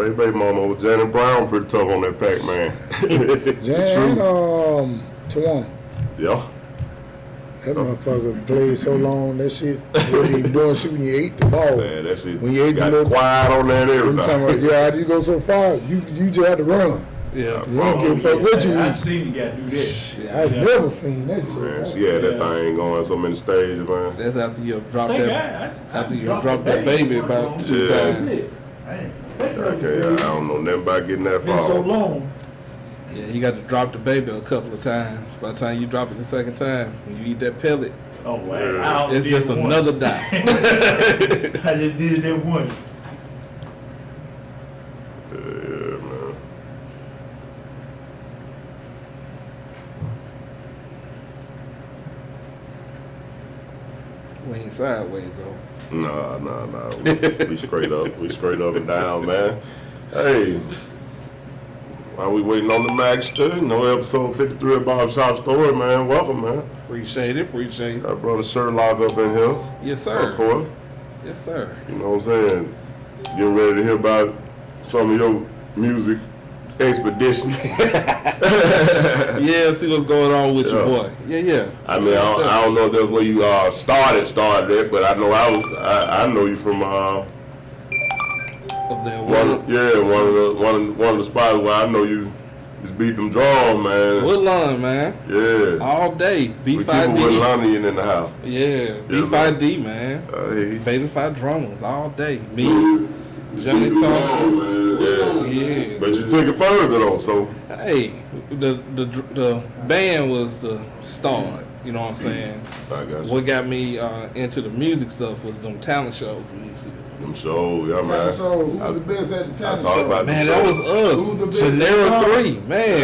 baby mama with Janet Brown pretty tough on that pack, man. Jan, Tawana. Yeah. That motherfucker played so long, that shit wasn't even doing shit when you ate the ball. Man, that shit when you ate got the little, quiet on there and everything. About, yeah, you go so far, you just had to run. Yeah. You don't give a fuck what you eat. I've seen you gotta do that. Shit, I've never seen that shit. Man, she had that thing going so many stages, man. That's after you dropped that baby about 2 times. Okay, I don't know nothing about getting that Been far. so long. Yeah, you got to drop the baby a couple of times. By the time you drop it the second time, when you eat that pellet, Oh wow! it's just another dot. I just did that once. Yeah, man. We ain't sideways though. Nah. We straight up. We straight up and down, man. Hey, while we waiting on the Maxter, episode 53 of Barbershop Story, man. Welcome, man. Appreciate it. Got brother Shurlock up in here. Yes, sir. Of course. Yes, sir. You know what I'm saying? Getting ready to hear about some of your music expeditions. Yeah, see what's going on with your boy. Yeah. I mean, I don't know if that's where you started it, but I know I know you from Up there, one of the spots where I know you just beat them drums, man. Woodlawn, man. Yeah. All day. We keep a B5D. Woodlawn in the house. Yeah. B5D, man. Hey. Beta drummers all day. Me, Johnny Tom. Yeah. But you took it further though, so. Hey, the band was the start. You know what I'm saying? I got you. What got me into the music stuff was them talent shows we used to do. Them shows, yeah, man. Talent show, who was the best at the talent talk show? about Man, the that was Who the us. best? Genera 3, man.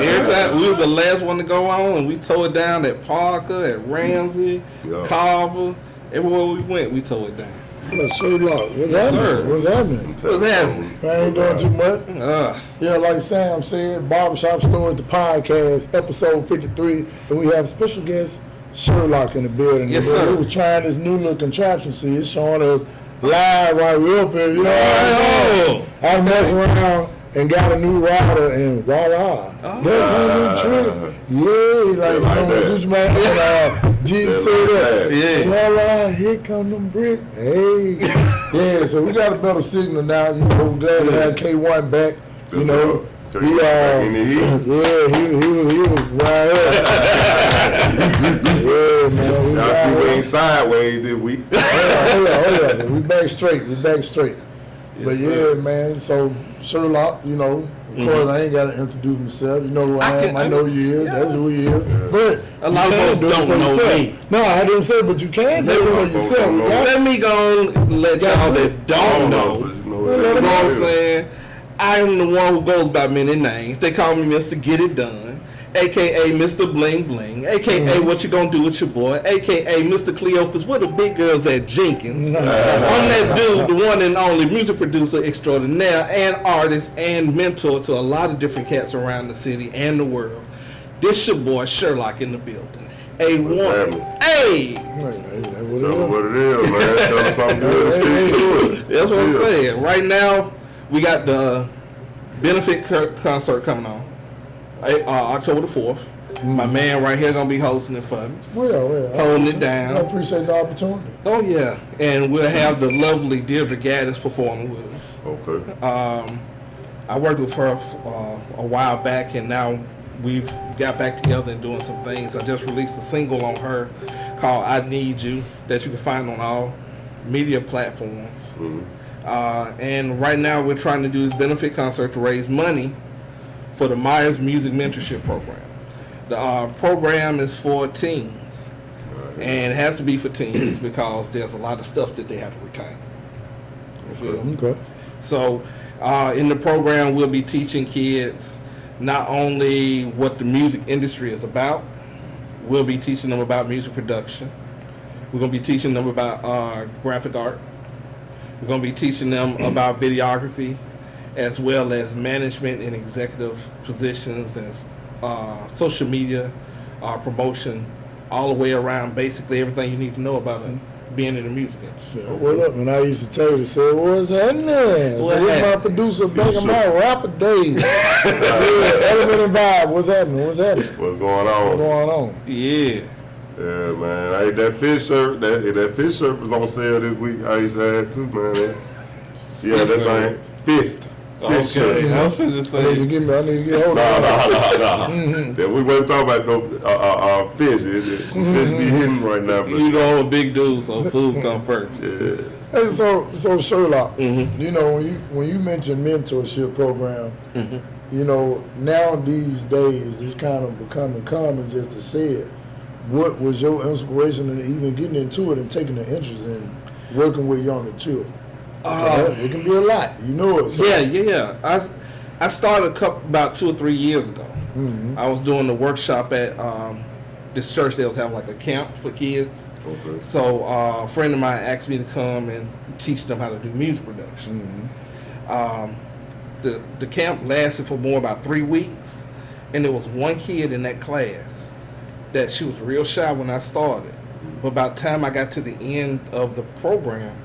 Every time we was the last one to go on, and we tore it down at Parker, at Ramsey, Yeah. Carver. Everywhere we went, we tore it down. Shurlock, what's Yes, happening? sir. What's happening? What's happening? I ain't doing too much. Yeah, like Sam said, Barbershop Stories, the podcast, episode 53, and we have a special guest, Shurlock, in the building. Yes, sir. We was trying this new little contraption. See, it's showing us live right we up here. You know what I messed around and got a new router, and voila. That trick. Yeah, like Gucci Man Jesus said that. Yeah. Voila, here come them bricks. Hey. Yeah, so we got a better signal now. You know, we're glad to have K1 back. You know, he was right here. Yeah, man. Y'all see we ain't sideways this week. Oh yeah. We back straight. But yeah, man. So Shurlock, you know, of course I ain't got to introduce myself. You know who I am. I know you is. That's who he is. But a lot of folks don't know me. No, I didn't say, but you can do it for yourself. Let me go let y'all that don't know. You know what I'm saying? I'm the one who goes by many names. They call me Mr. Get It Done, a.k.a. Mr. Bling Bling, a.k.a. What You Gonna Do With Your Boy, a.k.a. Mr. Cleophas, where the big girls at Jenkins. I'm that dude, the one and only music producer extraordinaire and artist and mentor to a lot of different cats around the city and the world. This your boy, Shurlock, in the building. A1. Hey! Tell them what it is, man. Tell them something good. Stick to it. That's what I'm saying. Right now, we got the benefit concert coming on October the 4th. My man right here gonna be hosting it for me. Well, holding it down. I appreciate the opportunity. Oh yeah, and we'll have the lovely Deirdre Gaddis performing with us. Okay. I worked with her a while back, and now we've got back together and doing some things. I just released a single on her called "I Need You" that you can find on all media platforms. And right now we're trying to do this benefit concert to raise money for the Myers Music Mentorship Program. The program is for teens, and it has to be for teens because there's a lot of stuff that they have to retain. You feel? Okay. So in the program we'll be teaching kids not only what the music industry is about, we'll be teaching them about music production. We're going to be teaching them about graphic art. We're going to be teaching them about videography, as well as management and executive positions and social media promotion, all the way around, basically everything you need to know about being in the music industry. So, what up? And I used to tell you, say, what's happening? What So, this my happened? producer back in my rapper days. Yeah, Element and Vibe. What's happening? What's happening? What's going on? What's going on? Yeah. Yeah, man. Hey, that fish shirt, that fish shirt was on sale this week. I used to have too, man. Yeah, Fist that thing. Fist. Fish shirt. Okay, I was going to I need to say. get hold of it. Nah. Yeah, we wasn't talking about no fish. Fish be hidden right now. But You know, I'm a big dude, so food come first. yeah. Hey, so Shurlock, you know, when you mention mentorship program, you know, now these days it's kind of becoming common just to say it. What was your inspiration in even getting into it and taking an interest in working with younger children? It can be a lot, you know it. So. Yeah. I started about 2 or 3 years ago. I was doing the workshop at this church. They was having like a camp for kids. Okay. So a friend of mine asked me to come and teach them how to do music production. The camp lasted for more about 3 weeks, and there was one kid in that class that she was real shy when I started. But by the time I got to the end of the program,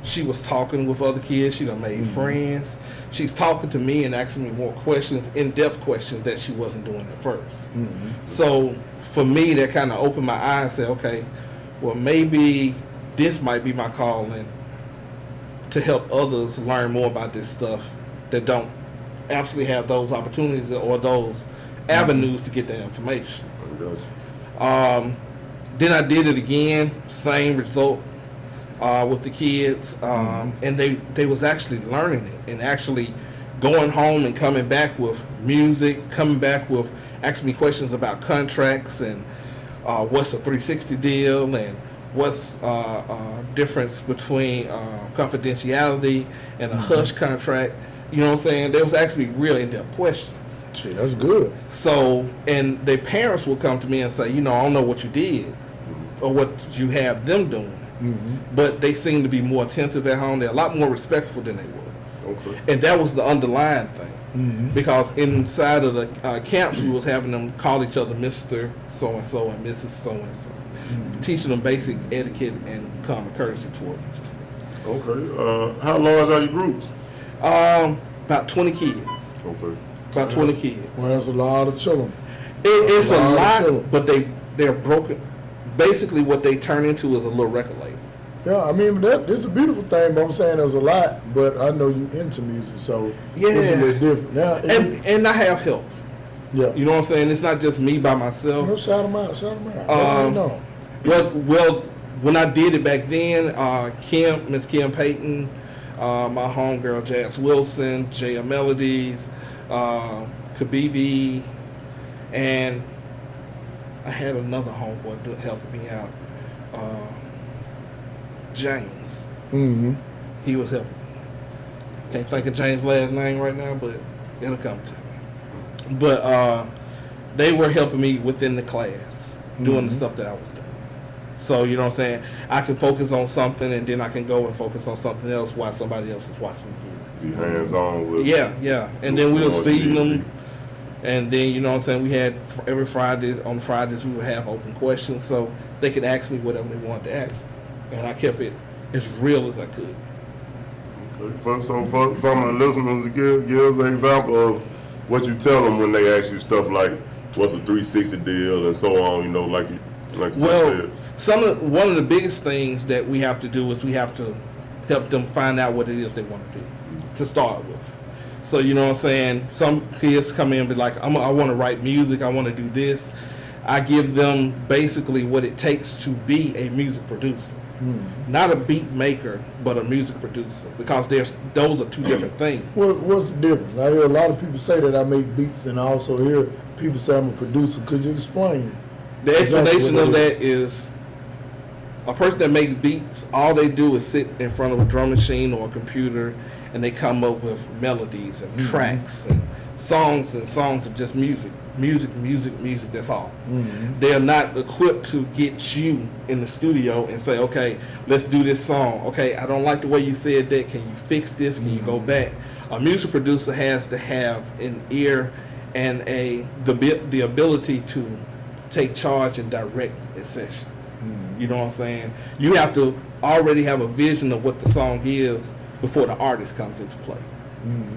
she was talking with other kids. She done made friends. She's talking to me and asking me more questions, in-depth questions that she wasn't doing at first. So for me, that kind of opened my eyes and said, okay, well, maybe this might be my calling to help others learn more about this stuff that don't actually have those opportunities or those avenues to get that information. Then I did it again, same result with the kids, and they was actually learning it and actually going home and coming back with music, coming back with asking me questions about contracts and what's a 360 deal and what's difference between confidentiality and a hush contract. You know what I'm saying? They was asking me real in-depth questions. Shit, that's good. So, and their parents will come to me and say, you know, I don't know what you did or what you have them doing. But they seem to be more attentive at home. They're a lot more respectful than they were. Okay. And that was the underlying thing. Because inside of the camps, we was having them call each other Mr. So-and-so and Mrs. So-and-so. Teaching them basic etiquette and common courtesy toward each other. Okay. How large are your groups? About 20 kids. Okay. About 20 kids. Well, that's a lot of children. It's a Wow, lot, children. but they're broken. Basically, what they turn into is a little record label. Yeah, I mean, it's a beautiful thing, but I'm saying there's a lot, but I know you into music, so it's a little different. Now, And I have help. yeah. You know what I'm saying? It's not just me by myself. No, shout them out, shout them out. No. Well, when I did it back then, Miss Kim Payton, my homegirl Jazz Wilson, J.M. Melodies, Kabibi, and I had another homeboy helping me out, James. He was helping me. Can't think of James' last name right now, but it'll come to me. But they were helping me within the class, doing the stuff that I was doing. So, you know what I'm saying? I can focus on something, and then I can go and focus on something else while somebody else is watching the kids. Be hands-on with Yeah. And then we was Lord feeding Jesus. them. And then, you know what I'm saying, we had every Friday, on Fridays we would have open questions so they could ask me whatever they wanted to ask me. And I kept it as real as I could. For some of the listeners, give us an example of what you tell them when they ask you stuff like, what's a 360 deal and so on, you know, like you Well, said. one of the biggest things that we have to do is we have to help them find out what it is they want to do to start with. So, you know what I'm saying? Some kids come in and be like, I want to write music, I want to do this. I give them basically what it takes to be a music producer. Not a beat maker, but a music producer. Because those are two different things. What's the difference? I hear a lot of people say that I make beats, and I also hear people say I'm a producer. Could you explain? The explanation what of it that is a person that makes beats, all they do is sit in front of a drum machine or a computer and they come up with melodies and tracks and songs of just music, that's all. They're not equipped to get you in the studio and say, okay, let's do this song. Okay, I don't like the way you said that. Can you fix this? Can you go back? A music producer has to have an ear and the ability to take charge and direct a session. You know what I'm saying? You have to already have a vision of what the song is before the artist comes into play.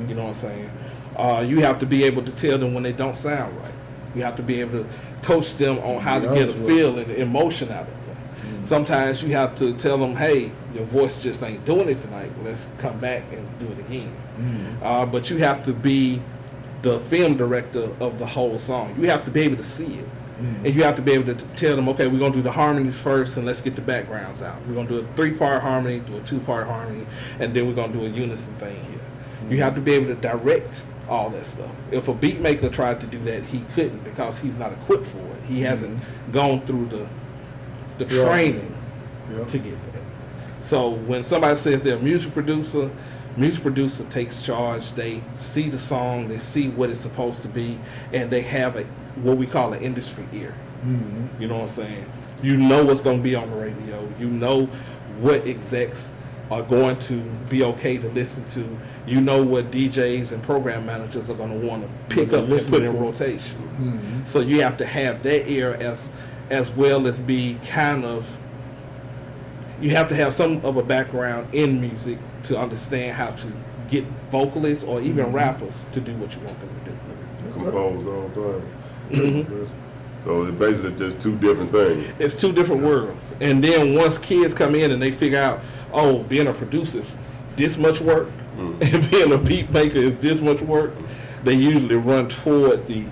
You know what I'm saying? You have to be able to tell them when they don't sound right. You have to be able to coach them on how to get a feel and emotion out of them. Sometimes you have to tell them, hey, your voice just ain't doing it tonight. Let's come back and do it again. But you have to be the film director of the whole song. You have to be able to see it. And you have to be able to tell them, okay, we're going to do the harmonies first and let's get the backgrounds out. We're going to do a 3-part harmony, do a 2-part harmony, and then we're going to do a unison thing here. You have to be able to direct all that stuff. If a beat maker tried to do that, he couldn't because he's not equipped for it. He hasn't gone through the training to get that. So when somebody says they're a music producer takes charge. They see the song, they see what it's supposed to be, and they have what we call an industry ear. You know what I'm saying? You know what's going to be on the radio. You know what execs are going to be okay to listen to. You know what DJs and program managers are going to want to pick up and put in rotation. So you have to have that ear as well as be kind of, you have to have some of a background in music to understand how to get vocalists or even rappers to do what you want them to do. Compose all the time. So it's basically just two different things. It's two different worlds. And then once kids come in and they figure out, oh, being a producer is this much work, and being a beat maker is this much work, they usually run toward the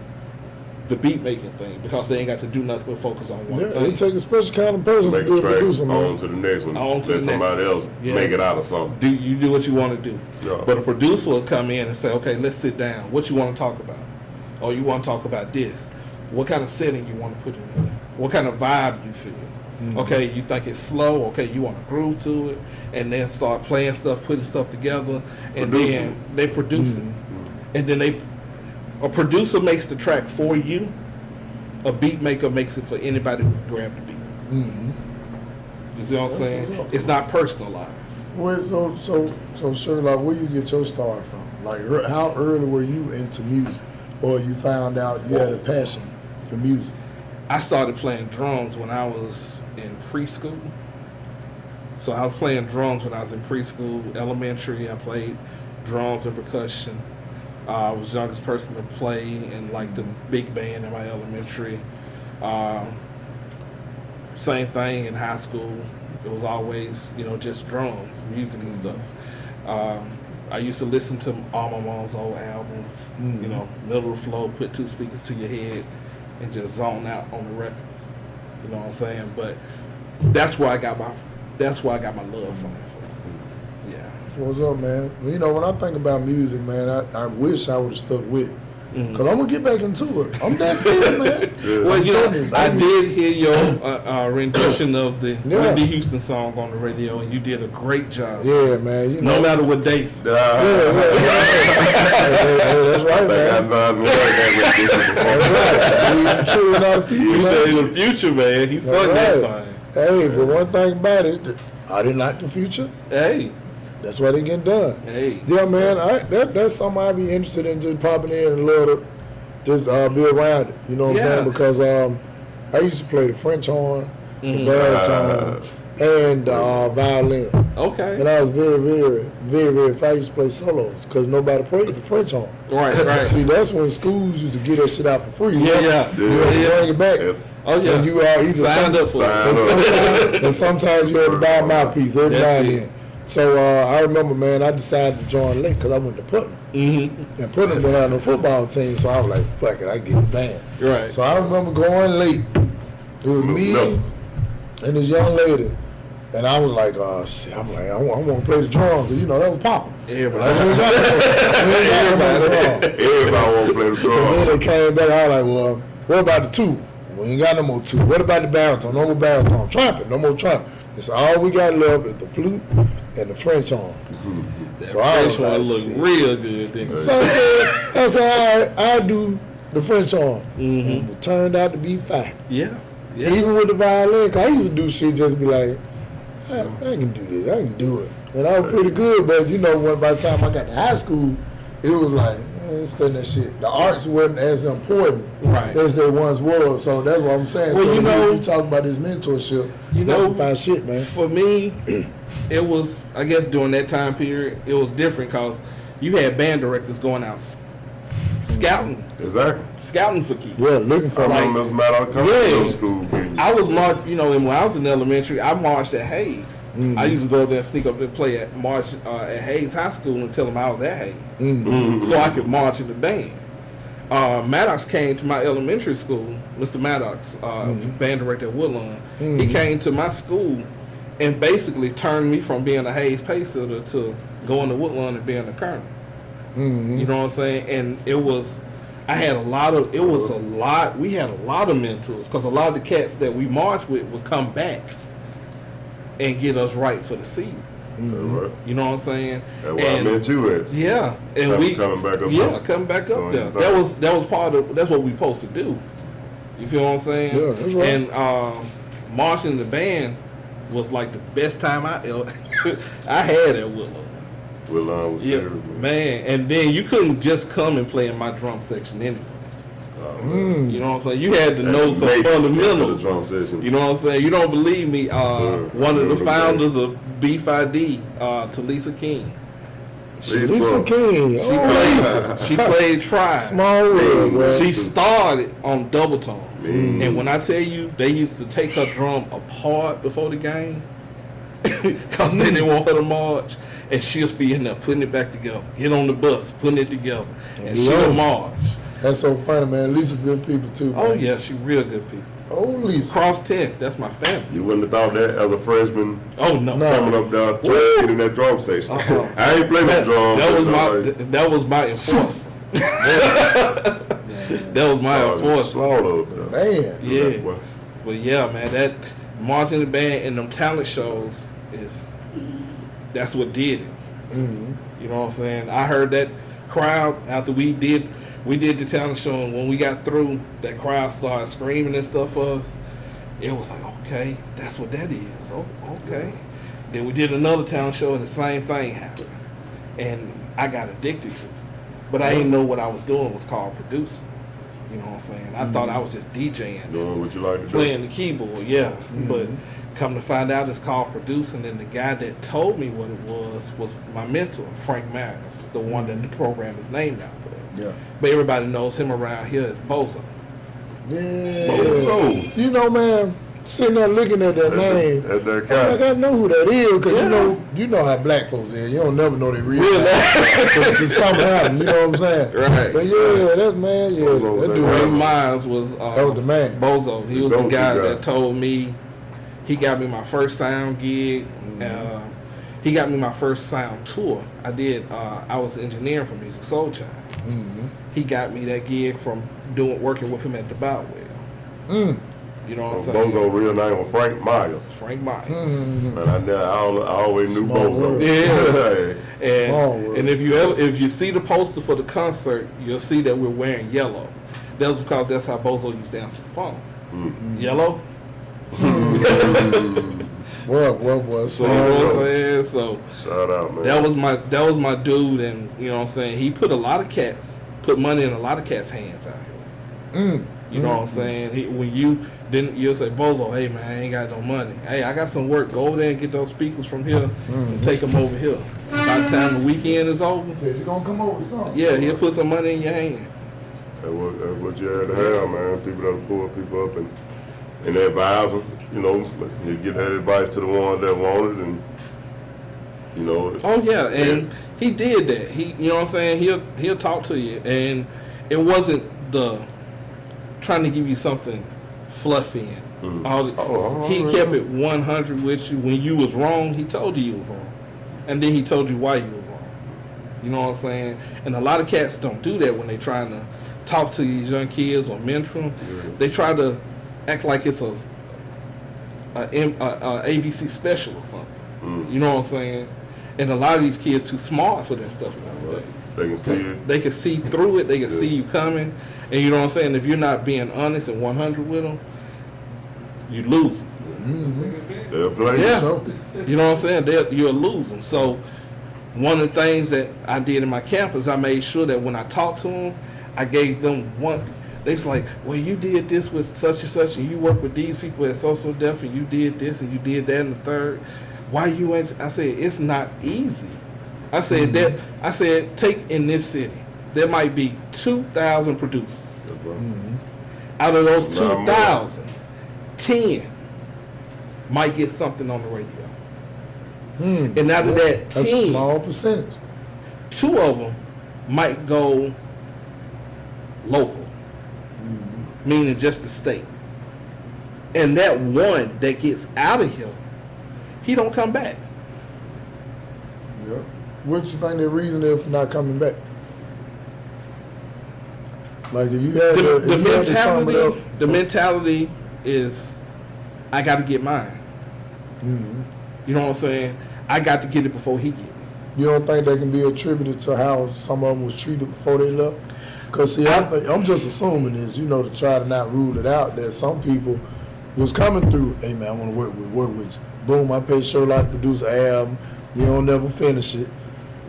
beat making thing because they ain't got to do nothing but focus on one thing. They take a special kind of person Make to be a a track producer, man. on to the next one. On to Let the next somebody one. else Yeah. make it out of something. Do what you want to do. Yeah. But a producer will come in and say, okay, let's sit down. What you want to talk about? Oh, you want to talk about this. What kind of setting you want to put it in? What kind of vibe you feel? Okay, you think it's slow. Okay, you want to groove to it. And then start playing stuff, putting stuff together. And then they produce it. And then a producer makes the track for you. A beat maker makes it for anybody who grabbed the beat. You see what I'm saying? It's not personalized. So Shurlock, where you get your start from? Like, how early were you into music, or you found out you had a passion for music? I started playing drums when I was in preschool. So I was playing drums when I was in preschool, elementary. I played drums and percussion. I was the youngest person to play in like the big band in my elementary. Same thing in high school. It was always, just drums, music and stuff. I used to listen to all my mom's old albums, middle of the flow, put 2 speakers to your head and just zone out on the records. You know what I'm saying? But that's where I got my love from. Yeah. What's up, man? When I think about music, man, I wish I would have stuck with it. Because I'm going to get back into it. I'm that fan, man. Well, I did hear your rendition of the Whitney Houston song on the radio, and you did a great job. Yeah, man. No matter what dates. That's right, man. I know I've heard that That's right. You said he was Future, man. He sung that thing. Hey, but one thing about it, are they not the future? Hey. That's why they getting done. Hey. Yeah, man. That's something I'd be interested in, just popping in and love to just be around it. You know what I'm saying? Because I used to play the French horn, the baritone, and violin. Okay. And I was very, very, very, very I used to play solos because nobody played the French horn. Right. See, that's when schools used to get that shit out for free. Yeah. Bring it back. Oh, yeah. And you are either signed up for it. And sometimes you had to buy a mouthpiece every now and then. So I remember, man, I decided to join late because I went to Putnam. And Putnam didn't have no football team, so I was like, fuck it, I get the band. Right. So I remember going late. It was me and this young lady. And I was like, shit, I want to play the drums. Because, that was popping. Everybody. Everybody want to play the drums. So then they came back, I was like, well, what about the 2? We ain't got no more 2. What about the baritone? No more baritone. Trumpet, no more trumpet. So all we got left is the flute and the French horn. So I French horn look real good. Didn't so I said, I do the French horn. And it turned out to be fine. Yeah. Even with the violin, because I used to do shit just be like, I can do this, I can do it. And I was pretty good, but by the time I got to high school, it was like, Studying that shit. The arts wasn't as important Right. as they once was. So that's what I'm saying. Well, so you know- you talking about this mentorship. You that's know- some fine shit, man. For me, it was, I guess during that time period, it was different because you had band directors going out scouting for kids. Yeah, looking for I like. remember Miss Maddox coming Yeah. to middle school. meetings. I was marched, and when I was in elementary, I marched at Hayes. I used to go up there and sneak up there and play at Hayes High School and tell them I was at Hayes, so I could march in the band. Maddox came to my elementary school, Mr. Maddox, band director at Woodlawn. He came to my school and basically turned me from being a Hayes pace sitter to going to Woodlawn and being a colonel. You know what I'm saying? And we had a lot of mentors because a lot of the cats that we marched with would come back and get us right for the season. Right. You know what I'm saying? That's why I met you at. Yeah, and That we was coming back up Yeah, there. coming back So up there. you That was part of. That's what we supposed to do. You feel what I'm saying? Yeah, that's right. And marching the band was like the best time I had at Willow. Woodlawn was Yeah, serious, man. And then you couldn't just come and play in my drum section anyway. You know what I'm saying? You had to know some fundamentals. You know what I'm saying? You don't believe me? Sir, One of the remember founders of B5D, Talisa King. Lisa King. She played Tribe. Small world, bro. She started on double tone. And when I tell you, they used to take her drum apart before the game because they didn't want her to march. And she'll be in there putting it back together. Get on the bus, putting it together. And she'll march. That's so funny, man. Lisa good people too. Oh, man. yeah, she real good people. Oh, Lisa. Cross 10th, that's my family. You wouldn't have thought that as a freshman Oh, no. No. coming up there trying to get in that drum station. I ain't playing that drum. That was my enforcer. That was my enforcer. Slaughter up there. Man. Yeah. But yeah, man, that marching the band and them talent shows that's what did it. You know what I'm saying? I heard that crowd after we did the talent show, and when we got through, that crowd started screaming and stuff for us. It was like, okay, that's what that is. Oh, okay. Then we did another talent show, and the same thing happened, and I got addicted to it. But I didn't know what I was doing was called producing. You know what I'm saying? I thought I was just DJing, Doing what you like to do. playing the keyboard, yeah. But come to find out, it's called producing. And the guy that told me what it was my mentor, Frank Myers, the one that the program is named after. Yeah. But everybody knows him around here as Bozo. Yeah. Bozo. You know, man, sitting there looking at that name. At that I'm guy. like, I know who that is, because Yeah. you know how black folks is. You don't never know they real. Really? So something happened, you know what I'm saying? Right. But yeah, that man, yeah, Bozo, that that dude. Frank Myers was the man. Bozo. He was the go-to guy guy. that told me. He got me my first sound gig. He got me my first sound tour. I was engineering for Music Soul Child. He got me that gig from working with him at the Boutwell. You know what I'm saying? Bozo real name was Frank Myers. Frank Myers. And I always knew Small Bozo. world. Yeah. Small world. And if you see the poster for the concert, you'll see that we're wearing yellow. That was because that's how Bozo used to answer the phone. Yellow. What? So you know what I'm saying? So Shout out, man. that was my dude, and you know what I'm saying. He put money in a lot of cats' hands out here. You know what I'm saying? When you'll say, Bozo, hey man, I ain't got no money. Hey, I got some work. Go over there and get those speakers from here and take them over here. By the time the weekend is over, Said you're gonna come over with something. yeah, he'll put some money in your hand. That's what you had to have, man. People that'll pull people up and advise them. You know, you get that advice to the ones that want it, and you know. Oh yeah, and he did that. You know what I'm saying? He'll talk to you, and it wasn't the trying to give you something fluffy and he kept it 100 with you. When you was wrong, he told you was wrong, and then he told you why you were wrong. You know what I'm saying? And a lot of cats don't do that when they trying to talk to these young kids or mentor them. They try to act like it's a ABC special or something. You know what I'm saying? And a lot of these kids too smart for that stuff nowadays. They can see it. They can see through it. They can see you coming. And you know what I'm saying? If you're not being honest and 100 with them, you lose them. They'll play. Yeah. So, You know what I'm saying? You'll lose them. So one of the things that I did in my campus, I made sure that when I talked to them, I gave them one. They's like, well, you did this with such and such, and you work with these people at so deaf, and you did this, and you did that, and the third. Why you ain't? I said, it's not easy. I said that. I said, take in this city, there might be 2,000 producers. Out of those 2,000, 10 might get something on the radio. And out of that 10, that's a small percentage. 2 of them might go local, meaning just the state. And that one that gets out of here, he don't come back. Yeah. What you think the reason is for not coming back? Like if you had The mentality is, I got to get mine. You know what I'm saying? I got to get it before he get it. You don't think they can be attributed to how some of them was treated before they left? Because see, I'm just assuming this, to try to not rule it out, that some people was coming through, hey man, I want to work with you. Boom, I paid Shurlock to produce an album. You don't never finish it.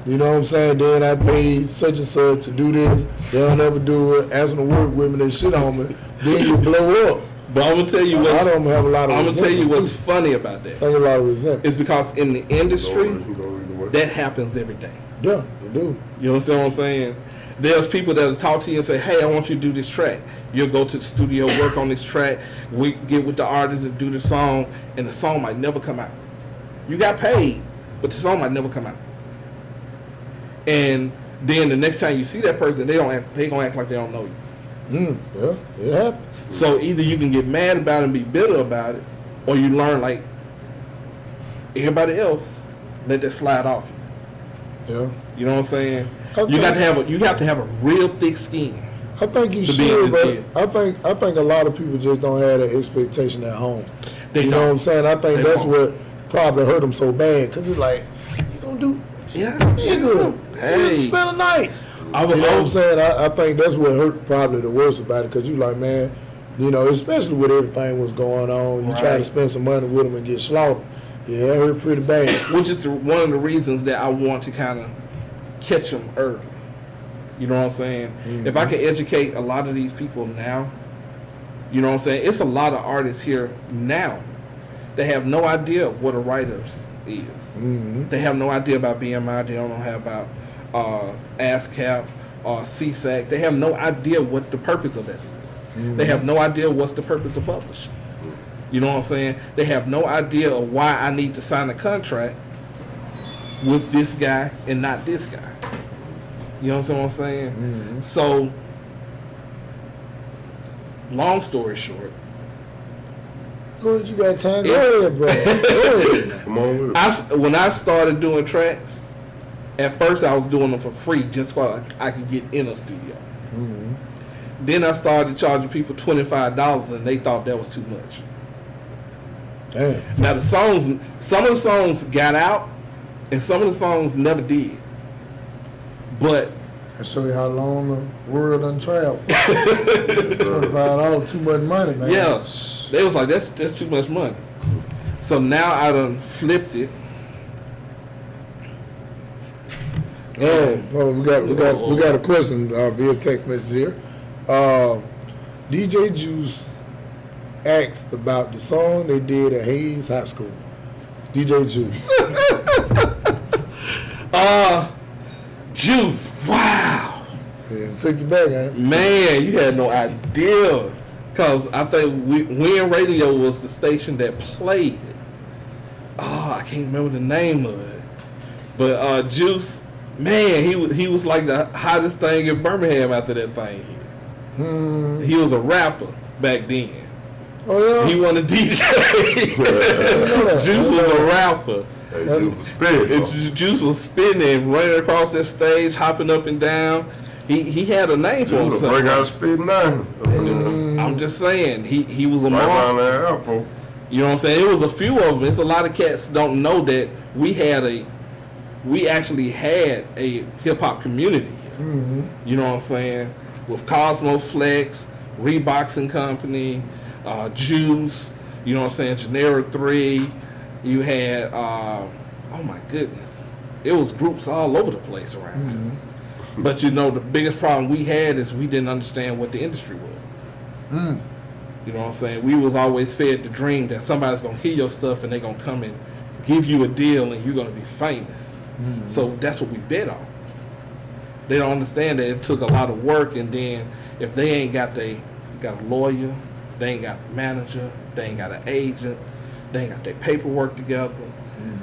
You know what I'm saying? Then I paid such and such to do this. They don't ever do it. Asking to work with me, they shit on me. Then you blow up. But I'm gonna tell you I don't have a lot of. I'm gonna tell you what's too. funny about that. I have a lot of resentment. It's because in the industry, That that happens every day. Yeah, they do. You understand what I'm saying? There's people that'll talk to you and say, hey, I want you to do this track. You'll go to the studio, work on this track, we get with the artist and do the song, and the song might never come out. You got paid, but the song might never come out. And then the next time you see that person, they gonna act like they don't know you. Yeah, it happens. So either you can get mad about it and be bitter about it, or you learn like everybody else, let that slide off you. Yeah. You know what I'm saying? Okay. You have to have a real thick skin. I think you To be should, in but this I think a lot of people just don't have that expectation at home. They You know what don't. I'm saying? I think They that's don't. what probably hurt them so bad, because it's like, you gonna do, Yeah. nigga, Hey. you spend a night. I was You know what I'm saying? I think that's what hurt probably the worst about it, because you like, man, especially with everything was going on, you try Right. to spend some money with them and get slaughtered. Yeah, it hurt pretty bad. Which is one of the reasons that I want to kind of catch them early. You know what I'm saying? If I can educate a lot of these people now, you know what I'm saying? It's a lot of artists here now that have no idea what a writer is. They have no idea about BMI. They don't know about ASCAP or CSAC. They have no idea what the purpose of that is. They have no idea what's the purpose of publishing. You know what I'm saying? They have no idea of why I need to sign a contract with this guy and not this guy. You know what I'm saying? So, long story short, Go ahead, you got time. Go ahead, bro. Go ahead. Come on with it. when I started doing tracks, at first I was doing them for free just so I could get in a studio. Then I started charging people $25 and they thought that was too much. Damn. Now some of the songs got out and some of the songs never did. But I show you how long the world done traveled. $25, too much money, man. yeah, they was like, that's too much money. So now I done flipped it. Oh, we got a question via text message here. DJ Juice asked about the song they did at Hayes High School. DJ Juice. Juice, wow. Yeah, took you back, man. Man, you had no idea. Because I think Win Radio was the station that played it. Oh, I can't remember the name of it. But Juice, man, he was like the hottest thing in Birmingham after that thing hit. He was a rapper back then. Oh, yeah? He wasn't a DJ. Juice was a rapper. Hey, Juice was spitting. Juice was spinning, running across that stage, hopping up and down. He had a name for Juice was a himself. breakout spitting now. I'm just saying, he was a Right around monster. that airport. You know what I'm saying? It was a few of them. It's a lot of cats don't know that we actually had a hip hop community here. You know what I'm saying? With Cosmo Flex, Reeboxing Company, Juice, you know what I'm saying? Generic 3. You had, oh my goodness. it was groups all over the place around here. But you know, the biggest problem we had is we didn't understand what the industry was. You know what I'm saying? We was always fed the dream that somebody's gonna hear your stuff and they're gonna come and give you a deal and you're gonna be famous. So that's what we bet on. They don't understand that it took a lot of work, and then if they ain't got a lawyer, they ain't got a manager, they ain't got an agent, they ain't got their paperwork together,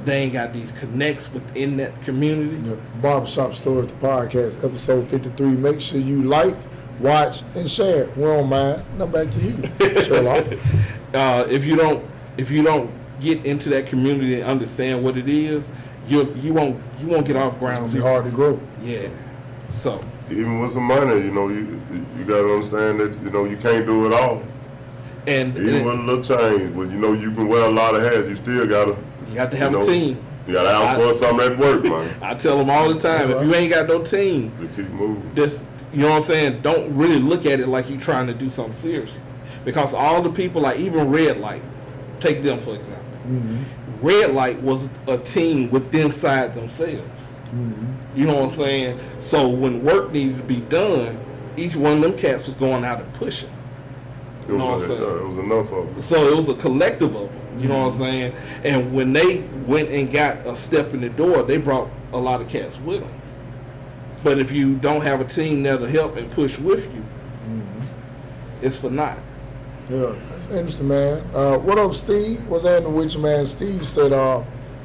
they ain't got these connects within that community. The Barbershop Stories, the podcast, episode 53. Make sure you like, watch, and share. We're on mine. Now back to you, Shurlock. If you don't get into that community and understand what it is, you won't get off ground It's gonna be zero. hard to grow. Yeah. So Even with some money, you know, you gotta understand that, you know, you can't do it all. and Even with a little change, but you know, you can wear a lot of hats. You still gotta. you have to have you a know, team. You gotta outsource something at work, man. I tell them all the time, if you ain't got no team, To keep moving. this, you know what I'm saying, don't really look at it like you're trying to do something serious. Because all the people, like even Red Light, take them for example. Red Light was a team within inside themselves. You know what I'm saying? So when work needed to be done, each one of them cats was going out and pushing. It You know what was, I'm saying? it was enough of it. So it was a collective of them. You know what I'm saying? And when they went and got a step in the door, they brought a lot of cats with them. But if you don't have a team there to help and push with you, it's for naught. Yeah, that's interesting, man. What up, Steve? What's happening with you, man? Steve said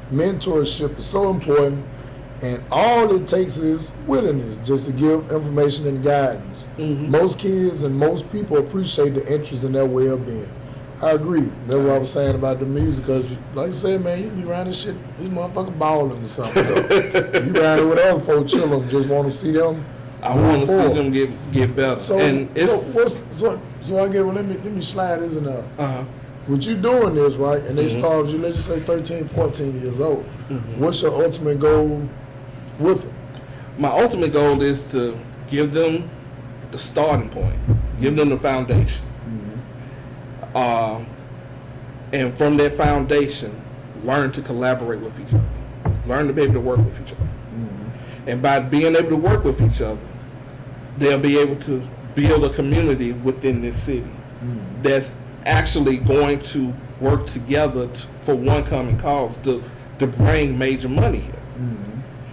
mentorship is so important, and all it takes is willingness just to give information and guidance. Most kids and most people appreciate the interest in their well-being. I agree. That's what I was saying about the music, because like I said, man, you be around this shit, these motherfuckers balling or something. So you ride with other folks chilling, just want to see them. I want to see them get better. So, and it's so I get, well, let me slide this in there. uh-huh. With you doing this, right, and they started you, let's just say 13, 14 years old, what's your ultimate goal with it? My ultimate goal is to give them the starting point, give them the foundation. And from that foundation, learn to collaborate with each other. Learn to be able to work with each other. And by being able to work with each other, they'll be able to build a community within this city that's actually going to work together for one common cause to bring major money here.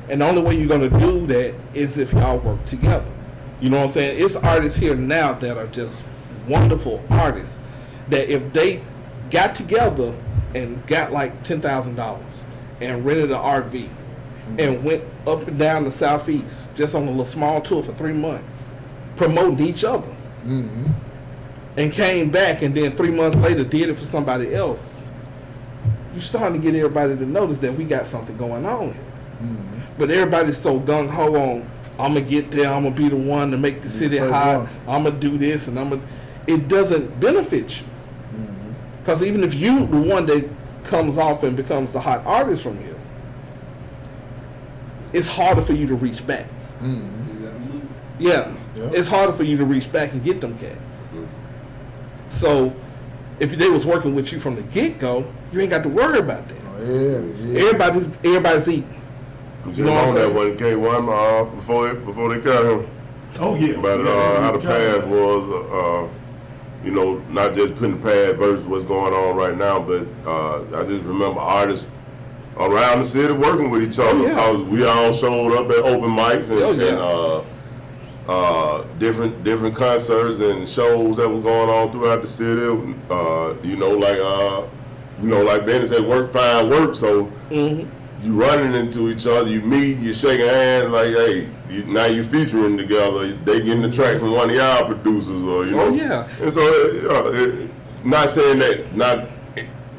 And the only way you're going to do that is if y'all work together. You know what I'm saying? It's artists here now that are just wonderful artists that if they got together and got like $10,000 and rented an RV and went up and down the Southeast just on a little small tour for 3 months, promoting each other, and came back and then 3 months later did it for somebody else, you're starting to get everybody to notice that we got something going on here. But everybody's so gung-ho on, I'm going to get there, I'm going to be the one to make the city hot, I'm going to do this, and it doesn't benefit you. Because even if you the one that comes off and becomes the hot artist from here, it's harder for you to reach back. Yeah, it's harder for you to reach back and get them cats. So if they was working with you from the get-go, you ain't got to worry about that. Everybody's eating. You know on that one K1 before they got him. Oh yeah. But how the past was, you know, not just putting the past versus what's going on right now, but I just remember artists around the city working with each other because we all showed up at open mics and different concerts and shows that were going on throughout the city. Like Benny said, work find work. So you running into each other, you meet, you shaking hands, like, hey, now you featuring together. They getting the track from one of y'all producers, or you know. Oh yeah. And so, not saying that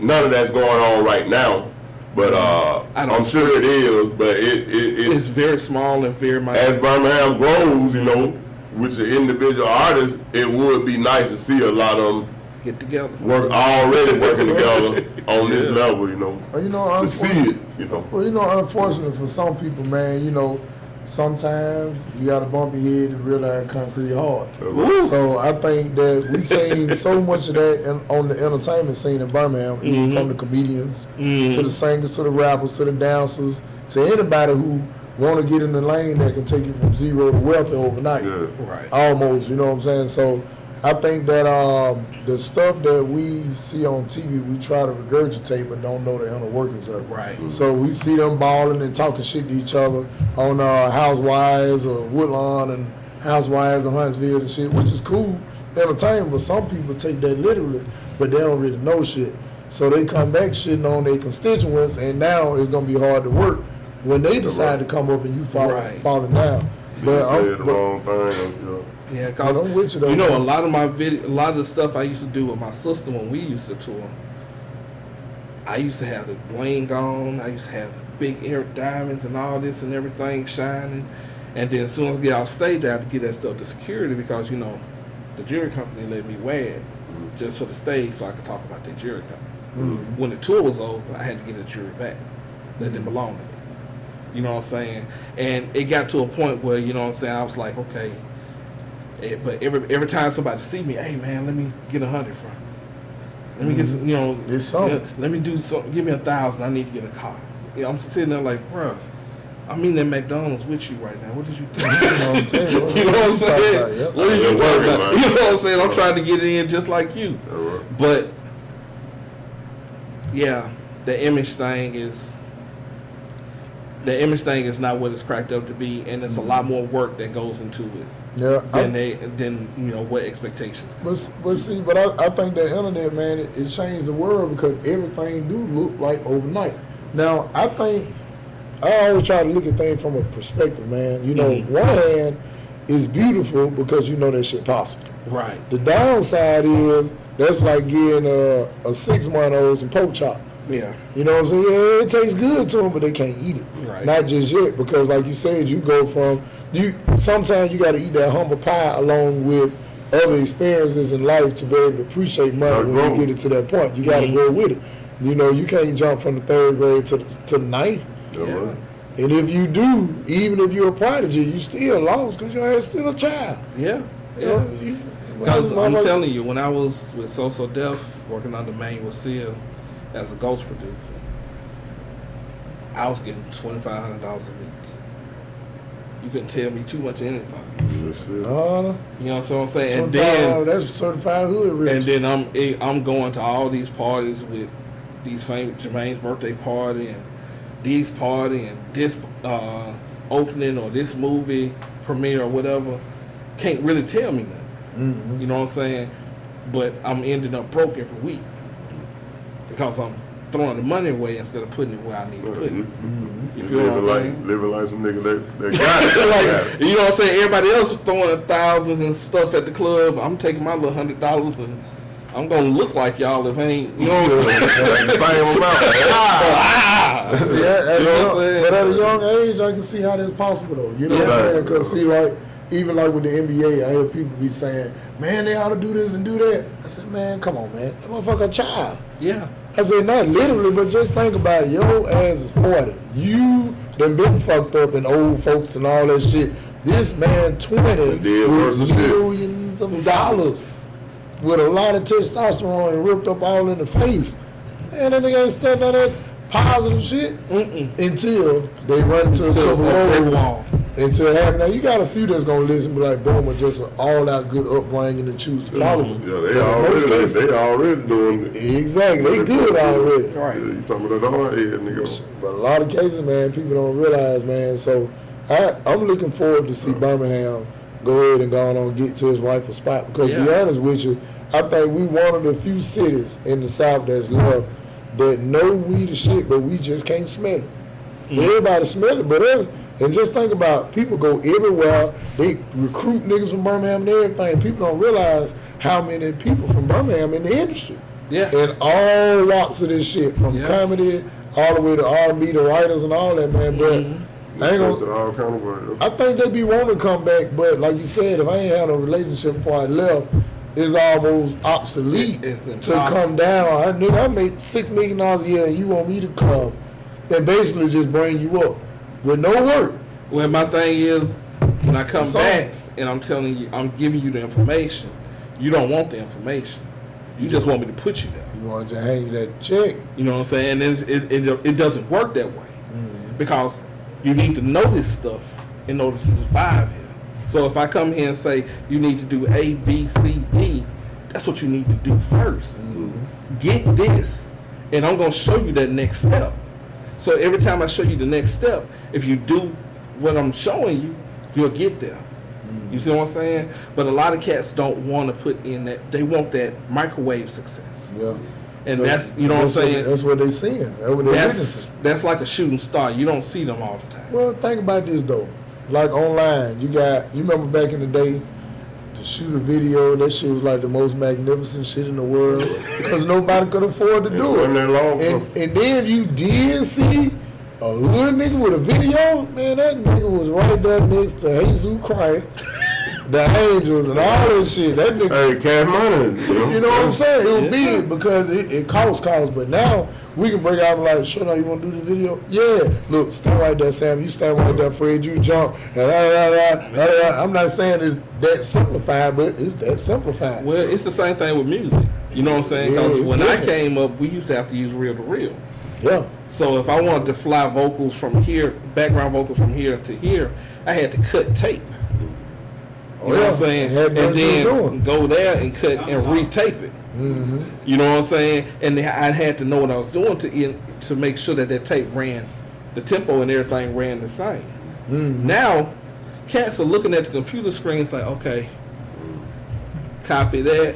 none of that's going on right now, but I'm sure it is. But it's very small and very minor. As Birmingham grows, you know, with the individual artists, it would be nice to see a lot of them get together, working together on this level, you know. To see it, you know. Well, unfortunately for some people, man, you know, sometimes you got to bump your head to realize concrete hard. So I think that we've seen so much of that on the entertainment scene in Birmingham, even from the comedians to the singers, to the rappers, to the dancers, to anybody who want to get in the lane that can take you from zero to wealthy overnight. Yeah. Right. Almost, you know what I'm saying? So I think that the stuff that we see on TV, we try to regurgitate, but don't know the inner workings of it. Right. So we see them balling and talking shit to each other on Housewives or Woodlawn and Housewives of Huntsville and shit, which is cool, entertainment, but some people take that literally, but they don't really know shit. So they come back shitting on their constituents, and now it's going to be hard to work when they decide to come up and you falling down. You said the wrong thing. Yeah, cause I'm with you, though, you know, man. a lot of the stuff I used to do with my sister when we used to tour. I used to have the bling on. I used to have the big air diamonds and all this and everything shining. And then as soon as I get off stage, I had to get that stuff to security because, you know, the jewelry company let me wear it just for the stage so I could talk about their jewelry company. When the tour was over, I had to get the jewelry back that didn't belong to me. You know what I'm saying? And it got to a point where, you know what I'm saying, I was like, okay. But every time somebody see me, hey man, let me get 100 from you. Let me get some, you know, It's something. let me do something. Give me 1,000. I need to get a car. So, I'm sitting there like, bro, I'm eating at McDonald's with you right now. What did you do? You know what I'm saying? You know what I'm saying? Yep. What did you Yeah, worry man. about? You know what I'm saying? I'm trying to get in just like you. But yeah, the image thing is not what it's cracked up to be, and it's a lot more work that goes into it Yeah, than you know what expectations. but see, I think the internet, man, it changed the world because everything do look like overnight. Now, I think I always try to look at things from a perspective, man. You know, one hand is beautiful because you know that shit possible. Right. The downside is that's like getting a 6-month-old some pork chop. Yeah. You know what I'm saying? Yeah, it tastes good to them, but they can't eat it. Right. Not just yet, because like you said, you go from sometimes you got to eat that humble pie along with other experiences in life to be able to appreciate money when you get it to that point. You got to go with it. You know, you can't jump from the 3rd grade to the 9th. Yeah. And if you do, even if you're a prodigy, you still lost because your ass still a child. Yeah. You know, Because I'm telling you, when I was with So Def working under Manuel Seal as a ghost producer, I was getting $2,500 a week. You couldn't tell me too much of anything. No, You know what I'm saying? And then that's certified hood rich. And then I'm going to all these parties with these famous Jermaine's birthday party and these party and this opening or this movie premiere or whatever. Can't really tell me nothing. You know what I'm saying? But I'm ending up broke every week because I'm throwing the money away instead of putting it where I need to put it. You feel what I'm saying? Living like some nigga that got it. Like, you know what I'm saying? Everybody else is throwing thousands and stuff at the club. I'm taking my little $100 and I'm gonna look like y'all if I ain't, you know what I'm saying? The same amount. See, You know what I'm saying? but at a young age, I can see how that's possible though. You know what I'm saying? Because see, like even like with the NBA, I hear people be saying, "Man, they ought to do this and do that." I said, "Man, come on, man, that motherfucker a child." Yeah. I said, not literally, but just think about it. Your ass is 40. You done been fucked up and old folks and all that shit. This man 20 with millions of dollars with a lot of testosterone and ripped up all in the face. And then they ain't standing on that positive shit until they run into a couple of wall. Until it happen. Now you got a few that's gonna listen, be like, boom, or just an all-out good upbringing and choose to follow it. Yeah, they already doing it. Exactly, they good already. Right. Yeah, you talking about that hard head, nigga. But a lot of cases, man, people don't realize, man. So I'm looking forward to see Birmingham go ahead and go on and get to his rightful spot. Because to be honest with you, I think we one of the few cities in the South that's left that know we the shit, but we just can't smell it. Everybody smell it, but us. And just think about people go everywhere. They recruit niggas from Birmingham and everything. People don't realize how many people from Birmingham in the industry. Yeah. And all walks of this shit, from comedy all the way to R&B, to writers and all that, man. But I ain't gonna, all kind of work. I think they be wanting to come back, but like you said, if I ain't had a relationship before I left, it's almost obsolete It's to impossible. come down. I make $6 million a year, and you want me to come and basically just bring you up with no work. Well, my thing is, when I come So- back and I'm telling you, I'm giving you the information, you don't want the information. You just want me to put you there. You want to hang you that check. You know what I'm saying? And it doesn't work that way. because you need to know this stuff in order to survive here. So if I come here and say you need to do A, B, C, D, that's what you need to do first. Get this, and I'm going to show you that next step. So every time I show you the next step, if you do what I'm showing you, you'll get there. You see what I'm saying? But a lot of cats don't want to put in that. They want that microwave success. Yeah. And that's, you know what I'm saying? That's what they seeing. That's what they witnessing. That's like a shooting star. You don't see them all the time. Well, think about this though. Like online, you remember back in the day, to shoot a video, that shit was like the most magnificent shit in the world because nobody could afford to do it. And then you did see a hood nigga with a video, man, that nigga was right there next to Jesus Christ, the angels, and all that shit. That nigga, Hey, cash money. you know what I'm saying? It was big because it costs, but now we can break out and like, sure, now you want to do the video? Yeah. Look, stand right there, Sam. You stand right there, Fred. You jump. I'm not saying it's that simplified, but it's that simplified. Well, it's the same thing with music. You know what I'm saying? Because Yeah, when different. I came up, we used to have to use reel to reel. Yeah. So if I wanted to fly vocals from here, background vocals from here to here, I had to cut tape. You know what I'm saying? Had And then doing. go there and cut and retape it. Mm-hmm. You know what I'm saying? And I had to know what I was doing to make sure that tape ran, the tempo and everything ran the same. Mm-hmm. Now, cats are looking at the computer screens like, okay, copy that,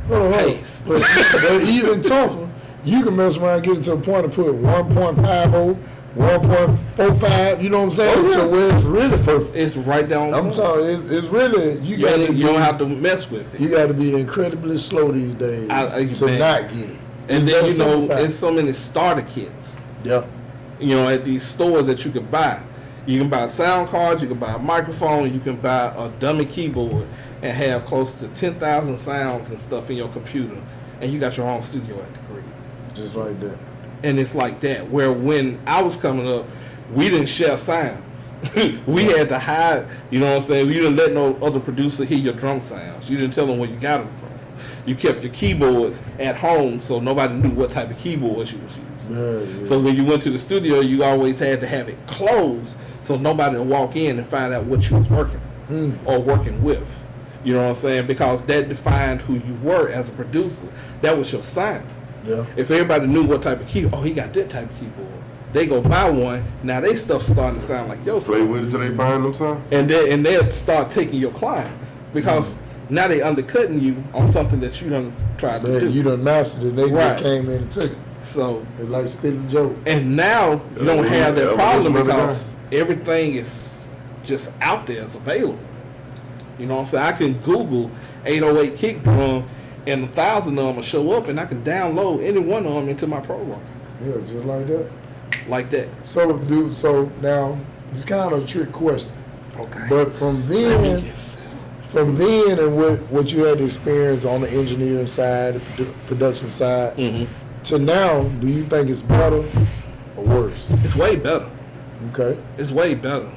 Hold on. paste. But even tougher, you can mess around and get it to a point to put 1.50, 1.45, you know what I'm saying? Oh, yeah. To where it's really perfect. It's right down. I'm telling you, it's really, you don't have to mess with it. You got to be incredibly slow these days to man. not get it. And It's then that you know, simplified. there's so many starter kits. Yeah. You know, at these stores that you can buy. You can buy sound cards, you can buy a microphone, you can buy a dummy keyboard and have close to 10,000 sounds and stuff in your computer, and you got your own studio at the crib. Just like that. And it's like that. Where when I was coming up, we didn't share sounds. We had to hide. You know what I'm saying? You didn't let no other producer hear your drum sounds. You didn't tell them where you got them from. You kept your keyboards at home, so nobody knew what type of keyboards you was using. Yeah. So when you went to the studio, you always had to have it closed so nobody would walk in and find out what you was working or working with. You know what I'm saying? Because that defined who you were as a producer. That was your sign. Yeah. If everybody knew what type of keyboard, he got that type of keyboard. They go buy one. Now they stuff starting to sound like your Play stuff. with it till they find them something. And they'll start taking your clients because now they undercutting you on something that you done tried to Man, do. you done mastered it. They Right. just came in and took it. So It's like stealing joke. and now you don't have that Yeah, problem another because everything is just out there. It's available. You know what I'm saying? I can Google 808 kick drum and 1,000 of them will show up, and I can download any one of them into my program Yeah, just like that. like that. So now it's kind of a trick question. Okay. But from then and what you had to experience on the engineering side, the production side, to now, do you think it's better or worse? It's way better. Okay. It's way better.